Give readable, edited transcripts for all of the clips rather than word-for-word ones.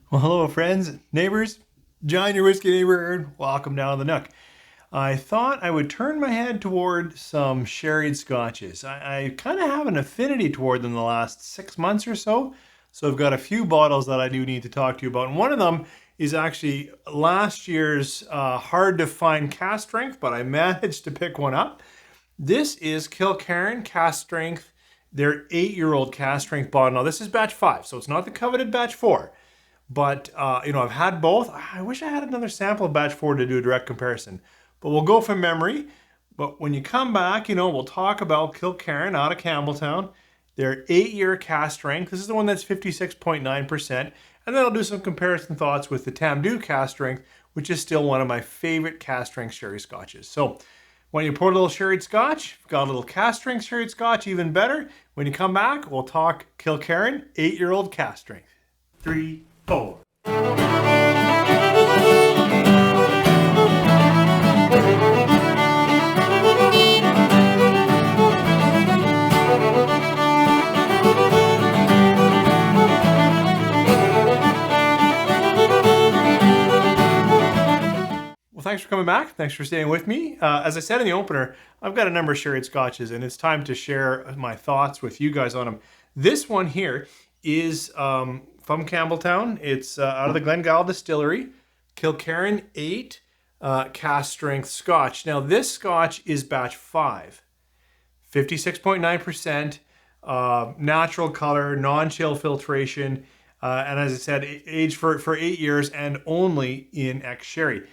Well, hello, friends, neighbors. John, your whiskey neighbor. Welcome down to the Nook. I thought I would turn my head toward some sherried scotches. I kind of have an affinity toward them the last 6 months or so. So I've got a few bottles that I do need to talk to you about. And one of them is actually last year's hard to find cask strength, but I managed to pick one up. This is Kilkerran cask strength, their 8-year-old cask strength bottle. Now, this is batch 5, so it's not the coveted batch 4. But, I've had both. I wish I had another sample of batch 4 to do a direct comparison. But we'll go from memory. But when you come back, we'll talk about Kilkerran out of Campbelltown. Their 8-year cask strength. This is the one that's 56.9%. And then I'll do some comparison thoughts with the Tamdhu cask strength, which is still one of my favorite cask strength sherry scotches. So when you pour a little sherry scotch, got a little cask strength sherry scotch, even better. When you come back, we'll talk Kilkerran 8-year-old cask strength. 3, 4. Well, thanks for coming back. Thanks for staying with me. As I said in the opener, I've got a number of sherry scotches, and it's time to share my thoughts with you guys on them. This one here is from Campbelltown. It's out of the Glengyle Distillery, Kilkerran 8 cask strength scotch. Now, this scotch is batch 5, 56.9%, natural color, non-chill filtration, and as I said, aged for 8 years and only in ex-sherry.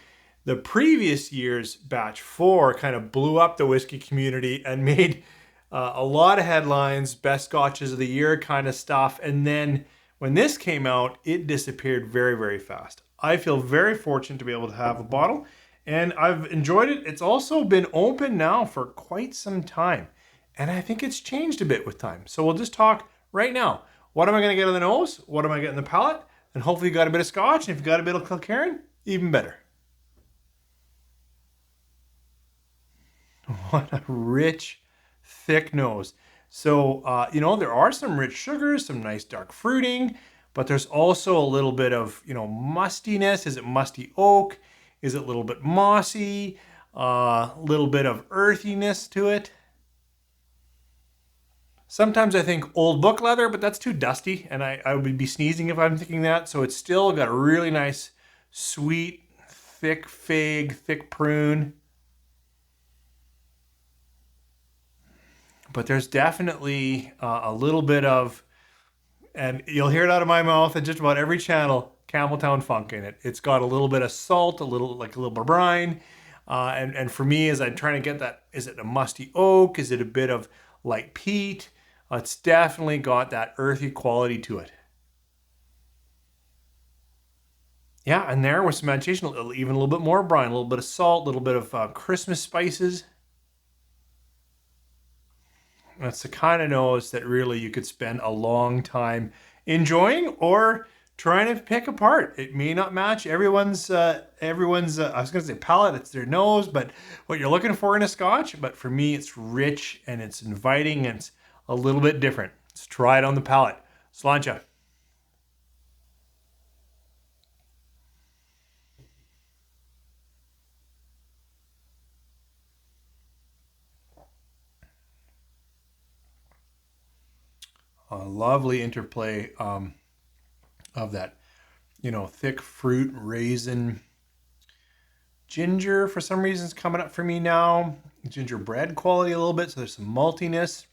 The previous year's batch 4 kind of blew up the whiskey community and made a lot of headlines, best scotches of the year kind of stuff. And then when this came out, it disappeared very, very fast. I feel very fortunate to be able to have a bottle, and I've enjoyed it. It's also been open now for quite some time, and I think it's changed a bit with time. So we'll just talk right now. What am I going to get on the nose? What am I getting on the palate? And hopefully you got a bit of scotch, and if you got a bit of Kilkerran, even better. What a rich, thick nose. So, there are some rich sugars, some nice dark fruiting, but there's also a little bit of, mustiness. Is it musty oak? Is it a little bit mossy? A little bit of earthiness to it. Sometimes I think old book leather, but that's too dusty, and I would be sneezing if I'm thinking that. So it's still got a really nice, sweet, thick fig, thick prune. But there's definitely a little bit of, and you'll hear it out of my mouth at just about every channel, Campbelltown funk in it. It's got a little bit of salt, a little bit of brine. And for me, as I'm trying to get that, is it a musty oak? Is it a bit of light peat? It's definitely got that earthy quality to it. Yeah, and there with some agitation, even a little bit more brine, a little bit of salt, a little bit of Christmas spices. That's the kind of nose that really you could spend a long time enjoying or trying to pick apart. It may not match everyone's I was going to say palate, it's their nose, but what you're looking for in a scotch. But for me, it's rich and it's inviting and it's a little bit different. Let's try it on the palate. Sláinte. A lovely interplay of that, thick fruit, raisin, ginger. For some reason, is coming up for me now. Gingerbread quality a little bit, so there's some maltiness.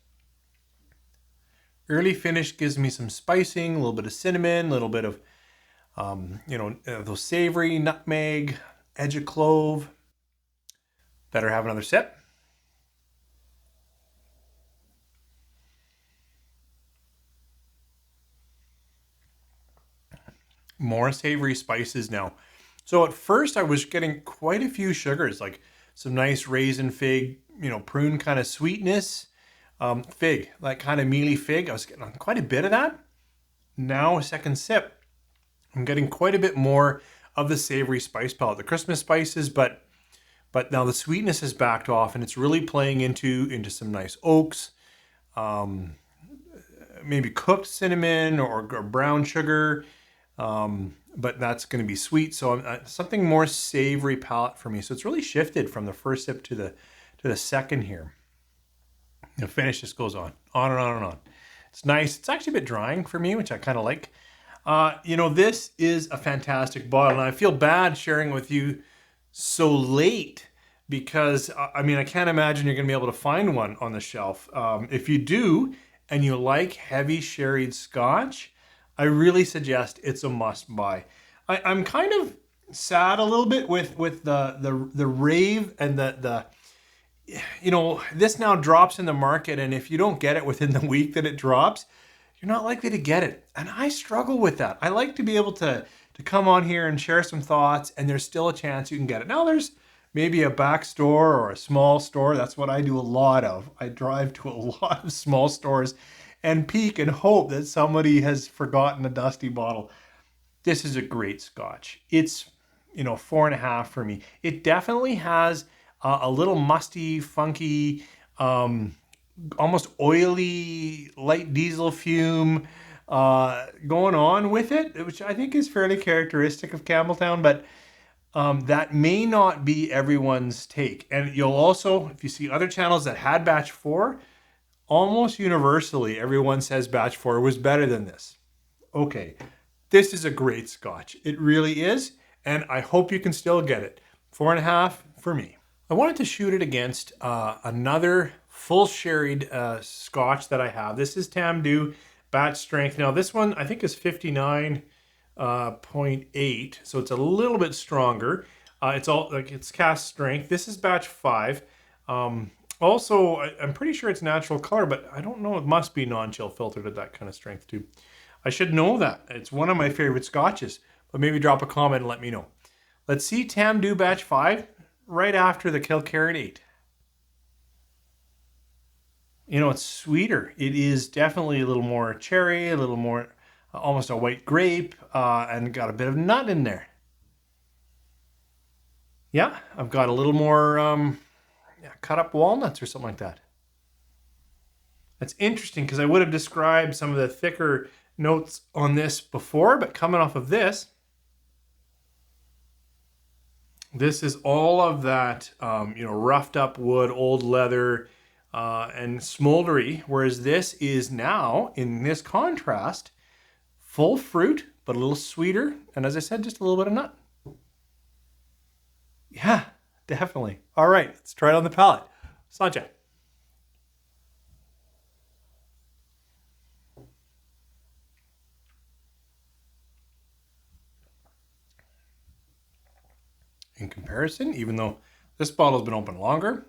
Early finish gives me some spicing, a little bit of cinnamon, a little bit of, those savory, nutmeg, edge of clove. Better have another sip. More savory spices now. So at first I was getting quite a few sugars, like some nice raisin fig, prune kind of sweetness, fig, like kind of mealy fig. I was getting quite a bit of that. Now, a second sip, I'm getting quite a bit more of the savory spice palette, the Christmas spices, but now the sweetness has backed off and it's really playing into some nice oaks, maybe cooked cinnamon or brown sugar. but that's going to be sweet. So something more savory palate for me. So it's really shifted from the first sip to the second here. The finish just goes on and on and on. It's nice. It's actually a bit drying for me, which I kind of like. This is a fantastic bottle, and I feel bad sharing with you so late because, I can't imagine you're going to be able to find one on the shelf. If you do, and you like heavy sherried Scotch, I really suggest it's a must buy. I'm kind of sad a little bit with the rave and this now drops in the market, and if you don't get it within the week that it drops, you're not likely to get it. And I struggle with that. I like to be able to come on here and share some thoughts, and there's still a chance you can get it. Now there's maybe a back store or a small store. That's what I do a lot of. I drive to a lot of small stores and peek and hope that somebody has forgotten a dusty bottle. This is a great Scotch. It's, 4.5 for me. It definitely has a little musty, funky, almost oily, light diesel fume going on with it, which I think is fairly characteristic of Campbelltown, but that may not be everyone's take. And you'll also, if you see other channels that had batch 4, almost universally, everyone says batch 4 was better than this. Okay, this is a great Scotch. It really is, and I hope you can still get it. 4.5 for me. I wanted to shoot it against another full sherried Scotch that I have. This is Tamdhu batch strength. Now this one I think is 59.8, so it's a little bit stronger. It's cask strength. This is batch 5. Also, I'm pretty sure it's natural color, but I don't know. It must be non-chill filtered at that kind of strength too. I should know that. It's one of my favorite Scotches, but maybe drop a comment and let me know. Let's see Tamdhu batch 5 right after the Kilkerran 8. It's sweeter. It is definitely a little more cherry, a little more almost a white grape, and got a bit of nut in there. Yeah, I've got a little more cut up walnuts or something like that. That's interesting because I would have described some of the thicker notes on this before, but coming off of this is all of that, roughed up wood, old leather, and smoldery, whereas this is now, in this contrast, full fruit, but a little sweeter, and as I said, just a little bit of nut. Yeah, definitely. All right, let's try it on the palate. Sanjay. In comparison, even though this bottle has been open longer,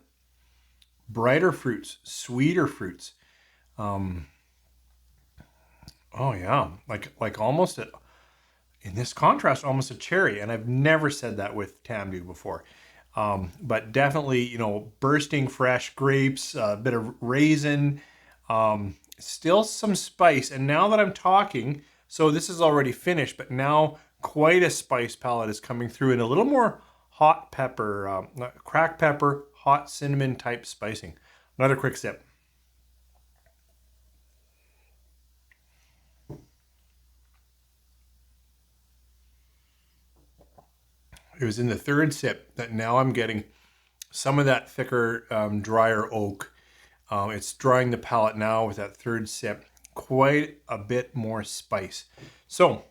brighter fruits, sweeter fruits. Oh yeah, like almost in this contrast, almost a cherry. And I've never said that with Tamdhu before. But definitely, bursting fresh grapes, a bit of raisin, still some spice. And now that I'm talking, so this is already finished, but now quite a spice palette is coming through, and a little more hot pepper, cracked pepper, hot cinnamon type spicing. Another quick sip. It was in the third sip that now I'm getting some of that thicker, drier oak. It's drying the palate now with that third sip. Quite a bit more spice. So,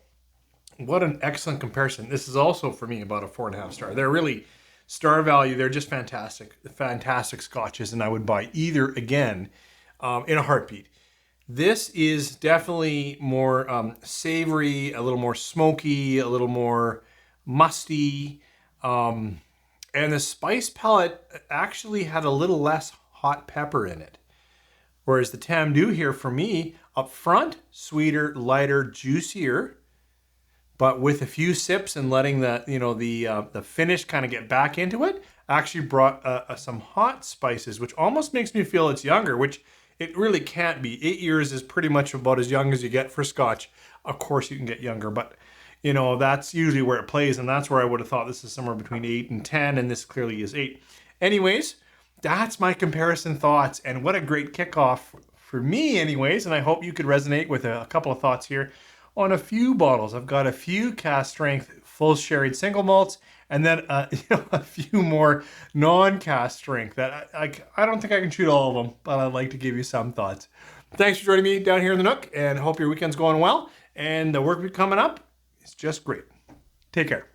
what an excellent comparison. This is also, for me, about a 4.5 star. They're really star value. They're just fantastic. Fantastic Scotches, and I would buy either again in a heartbeat. This is definitely more savory, a little more smoky, a little more musty, and the spice palette actually had a little less hot pepper in it. Whereas the Tamdhu here, for me, up front, sweeter, lighter, juicier, but with a few sips and letting the finish kind of get back into it, actually brought some hot spices, which almost makes me feel it's younger, which it really can't be. 8 years is pretty much about as young as you get for Scotch. Of course you can get younger, but that's usually where it plays, and that's where I would have thought this is somewhere between 8 and 10, and this clearly is 8. Anyways, that's my comparison thoughts, and what a great kickoff for me anyways, and I hope you could resonate with a couple of thoughts here. on a few bottles. I've got a few cask strength full sherried single malts, and then a few more non-cask strength that I don't think I can shoot all of them, but I'd like to give you some thoughts. Thanks for joining me down here in the Nook, and hope your weekend's going well. And the work week coming up is just great. Take care.